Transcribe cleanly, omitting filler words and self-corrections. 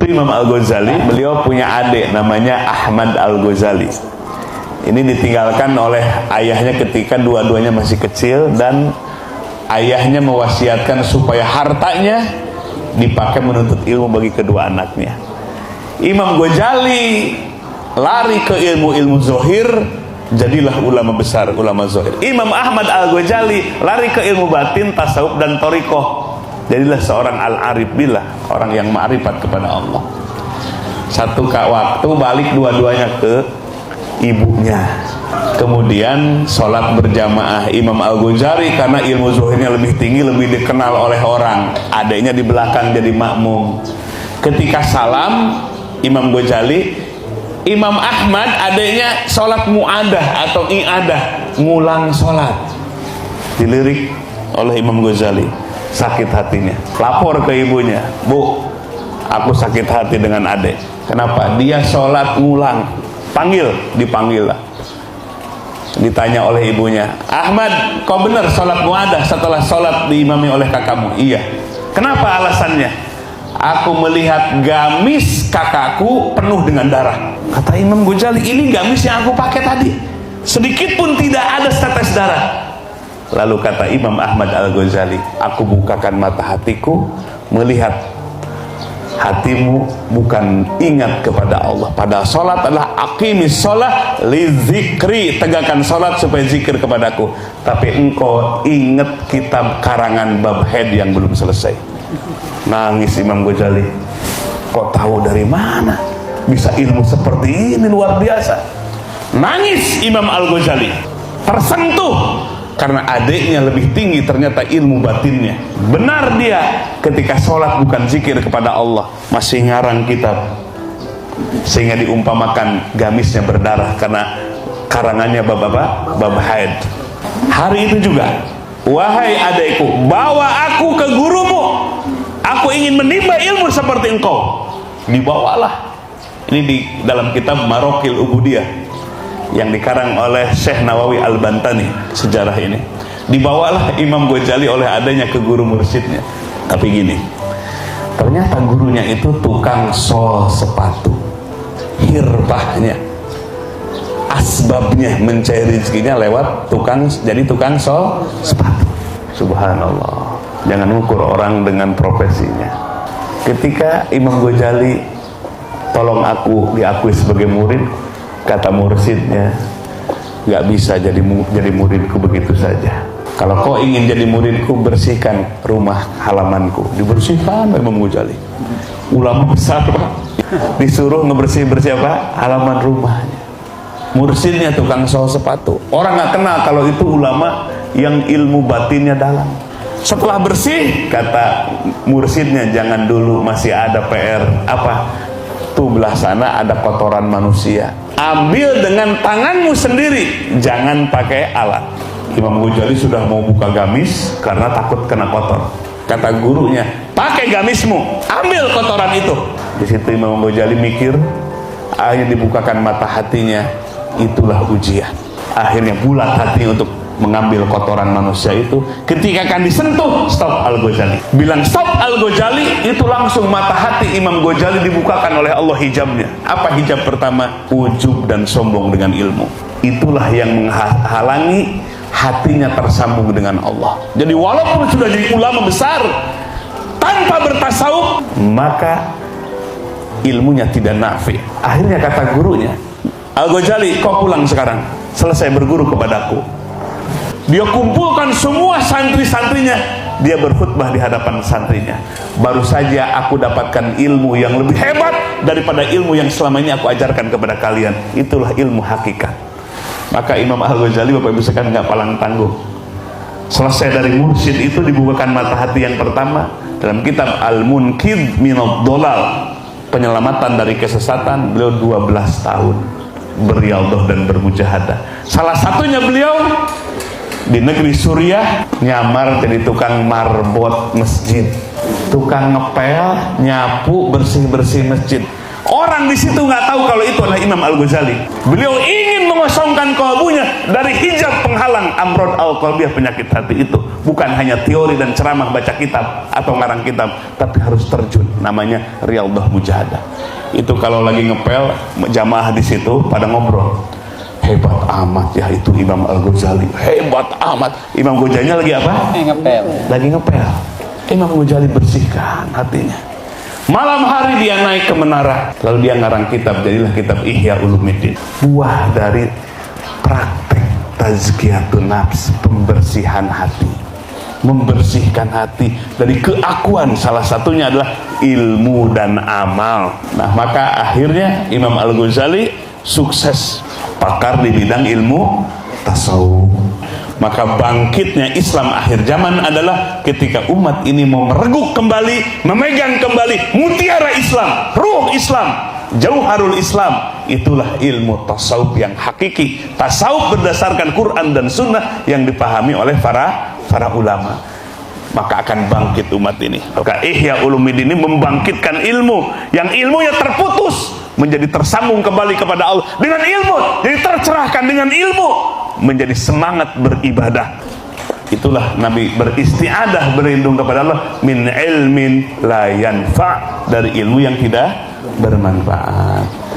Itu Imam Al-Ghazali, beliau punya adik namanya Ahmad Al-Ghazali. Ini ditinggalkan oleh ayahnya ketika dua-duanya masih kecil, dan ayahnya mewasiatkan supaya hartanya dipakai menuntut ilmu bagi kedua anaknya. Imam Ghazali lari ke ilmu-ilmu zohir, jadilah ulama besar, ulama zohir. Imam Ahmad Al-Ghazali lari ke ilmu batin, tasawuf dan thariqah, jadilah seorang al-arif billah, orang yang ma'rifat kepada Allah. Satu waktu balik dua-duanya ke ibunya. Kemudian sholat berjamaah Imam Al-Ghazali karena ilmu zuhirnya lebih tinggi, lebih dikenal oleh orang. Adiknya di belakang jadi makmum. Ketika salam Imam Ghazali, Imam Ahmad adiknya sholat mu'adah atau i'adah, ngulang sholat. Dilirik oleh Imam Ghazali, sakit hatinya, lapor ke ibunya, "Bu, aku sakit hati dengan adik. Kenapa? Dia sholat ngulang." Dipanggil lah. Ditanya oleh ibunya, "Ahmad, kau benar sholat mu'adah setelah sholat diimami oleh kakakmu?" "Iya." "Kenapa alasannya?" "Aku melihat gamis kakakku penuh dengan darah." Kata Imam Ghazali, "Ini gamis yang aku pakai tadi, sedikit pun tidak ada setetes darah." Lalu kata Imam Ahmad Al-Ghazali, "Aku bukakan mata hatiku, melihat hatimu bukan ingat kepada Allah. Pada sholat adalah aqimis sholat li zikri, tegakkan sholat supaya zikir kepadaku. Tapi engkau ingat kitab karangan bab haid yang belum selesai." Nangis Imam Ghazali. Kok tahu dari mana bisa ilmu seperti ini, luar biasa. Nangis Imam Al-Ghazali, tersentuh karena adiknya lebih tinggi ternyata ilmu batinnya. Benar dia ketika sholat bukan zikir kepada Allah, masih ngarang kitab, sehingga diumpamakan gamisnya berdarah karena karangannya bab haid. Hari itu juga, "Wahai adikku, bawa aku ke gurumu, aku ingin menimba ilmu seperti engkau." Dibawalah. Ini di dalam kitab Marokil Ubudiyah yang dikarang oleh Syekh Nawawi Al-Bantani, sejarah ini. Dibawalah Imam Ghazali oleh adanya ke guru mursyidnya. Tapi gini, ternyata gurunya itu tukang sol sepatu. Hirbahnya, asbabnya mencari rezekinya lewat jadi tukang sol sepatu. Subhanallah. Jangan ukur orang dengan profesinya. Ketika Imam Ghazali, "Tolong aku diakui sebagai murid," kata mursyidnya, "Gak bisa jadi muridku begitu saja. Kalau kau ingin jadi muridku, bersihkan rumah halamanku." Dibersihkan Imam Ghazali. Ulama besar, Pak, disuruh ngebersih-bersih apa? Halaman rumahnya. Mursyidnya tukang sol sepatu. Orang gak kenal kalau itu ulama yang ilmu batinnya dalam. Setelah bersih, kata mursyidnya, "Jangan dulu, masih ada PR." "Apa?" "Tuh belah sana ada kotoran manusia. Ambil dengan tanganmu sendiri, jangan pakai alat." Imam Ghazali sudah mau buka gamis karena takut kena kotor. Kata gurunya, "Pakai gamismu, ambil kotoran itu." Di situ Imam Ghazali mikir, akhirnya dibukakan mata hatinya. Itulah ujian. Akhirnya bulat hati untuk mengambil kotoran manusia itu. Ketika akan disentuh, stop Al-Ghazali. Bilang stop Al-Ghazali, itu langsung mata hati Imam Ghazali dibukakan oleh Allah hijabnya. Apa hijab pertama? Ujub dan sombong dengan ilmu. Itulah yang menghalangi hatinya tersambung dengan Allah. Jadi walaupun sudah jadi ulama besar, tanpa bertasawuf, maka ilmunya tidak nafi. Akhirnya kata gurunya, "Al-Ghazali, kau pulang sekarang, selesai berguru kepadaku." Dia kumpulkan semua santri-santrinya, dia berkhutbah di hadapan santrinya. "Baru saja aku dapatkan ilmu yang lebih hebat daripada ilmu yang selama ini aku ajarkan kepada kalian. Itulah ilmu hakikat." Maka Imam Al-Ghazali, Bapak Ibu sekalian, nggak palang tanggung. Selesai dari mursyid itu, dibukakan mata hati yang pertama dalam kitab Al-Munqidh Minad Dhalal, penyelamatan dari kesesatan. Beliau 12 tahun beriadah dan bermujahadah. Salah satunya beliau di negeri Suriah nyamar jadi tukang marbot masjid, tukang ngepel, nyapu, bersih-bersih masjid. Orang orang di situ nggak tahu kalau itu adalah Imam Al-Ghazali. Beliau ingin mengosongkan kalbunya dari hijab penghalang amrod al-qalbiyah, penyakit hati itu. Bukan hanya teori dan ceramah baca kitab atau ngarang kitab, tapi harus terjun. Namanya Riyadhah Mujahadah. Itu kalau lagi ngepel, jamaah di situ pada ngobrol. Hebat amat ya itu Imam Al-Ghazali. Hebat amat. Imam Ghazalinya lagi apa? Ngepel. Lagi ngepel. Imam Ghazali bersihkan hatinya. Malam hari dia naik ke menara, lalu dia ngarang kitab, jadilah kitab Ihya Ulumuddin. Buah dari praktek tazkiyatun nafs, pembersihan hati, membersihkan hati dari keakuan, salah satunya adalah ilmu dan amal. Nah, maka akhirnya Imam Al-Ghazali sukses, pakar di bidang ilmu tasawuf. Maka bangkitnya Islam akhir zaman adalah ketika umat ini mau mereguk kembali, memegang kembali mutiara Islam, ruh Islam, jauharul Islam. Itulah ilmu tasawuf yang hakiki, tasawuf berdasarkan Quran dan Sunnah yang dipahami oleh para ulama. Maka akan bangkit umat ini. Maka Ihya Ulumuddin ini membangkitkan ilmu yang ilmunya terputus menjadi tersambung kembali kepada Allah dengan ilmu, jadi tercerahkan dengan ilmu, menjadi semangat beribadah. Itulah Nabi beristiadah, berlindung kepada Allah, min ilmin la yanfa', dari ilmu yang tidak bermanfaat.